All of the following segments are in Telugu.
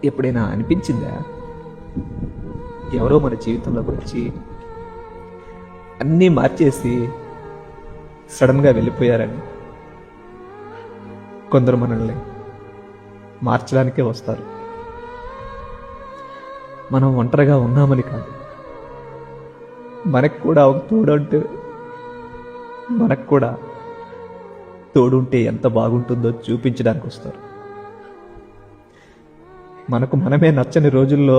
ఎప్పుడైనా అనిపించిందా ఎవరో మన జీవితంలోకి వచ్చి అన్నీ మార్చేసి సడన్గా వెళ్ళిపోయారని? కొందరు మనల్ని మార్చడానికే వస్తారు. మనం ఒంటరిగా ఉన్నామని కాదు, మనకు కూడా ఒక తోడుంటే ఎంత బాగుంటుందో చూపించడానికి వస్తారు. మనకు మనమే నచ్చని రోజుల్లో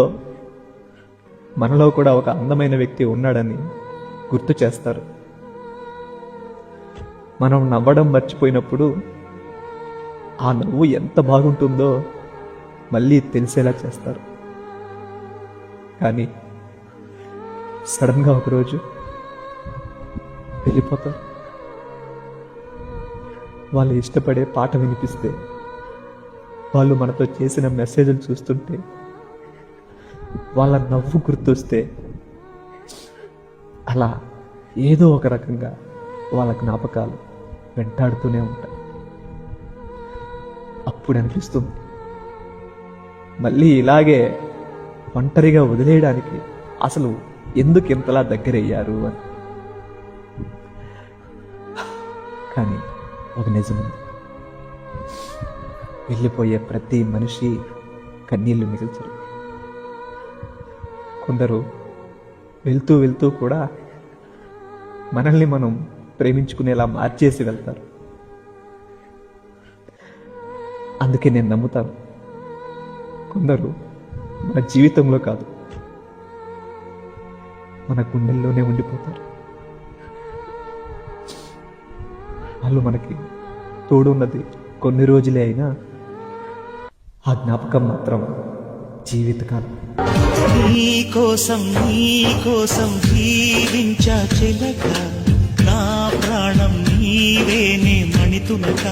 మనలో కూడా ఒక అందమైన వ్యక్తి ఉన్నాడని గుర్తు చేస్తారు. మనం నవ్వడం మర్చిపోయినప్పుడు ఆ నవ్వు ఎంత బాగుంటుందో మళ్ళీ తెలిసేలా చేస్తారు. కానీ సడన్గా ఒకరోజు వెళ్ళిపోతారు. వాళ్ళు ఇష్టపడే పాట వినిపిస్తే, వాళ్ళు మనతో చేసిన మెసేజ్లు చూస్తుంటే, వాళ్ళ నవ్వు గుర్తొస్తే, అలా ఏదో ఒక రకంగా వాళ్ళ జ్ఞాపకాలు వెంటాడుతూనే ఉంటాయి. అప్పుడు అనిపిస్తుంది మళ్ళీ ఇలాగే ఒంటరిగా వదిలేయడానికి అసలు ఎందుకు ఇంతలా దగ్గరయ్యారు అని. కానీ ఒక నిజముంది, వెళ్ళిపోయే ప్రతి మనిషి కన్నీళ్లు మిగిల్చరు. కొందరు వెళ్తూ వెళ్తూ కూడా మనల్ని మనం ప్రేమించుకునేలా మార్చేసి వెళ్తారు. అందుకే నేను నమ్ముతాను, కొందరు మన జీవితంలో కాదు, మన గుండెల్లోనే ఉండిపోతారు. వాళ్ళు మనకి తోడున్నది కొన్ని రోజులే అయినా ఆ జ్ఞాపకం మాత్రం జీవితకాలం. నీకోసం జీవించా చిలక, నా ప్రాణం నీవేనే మణితునక.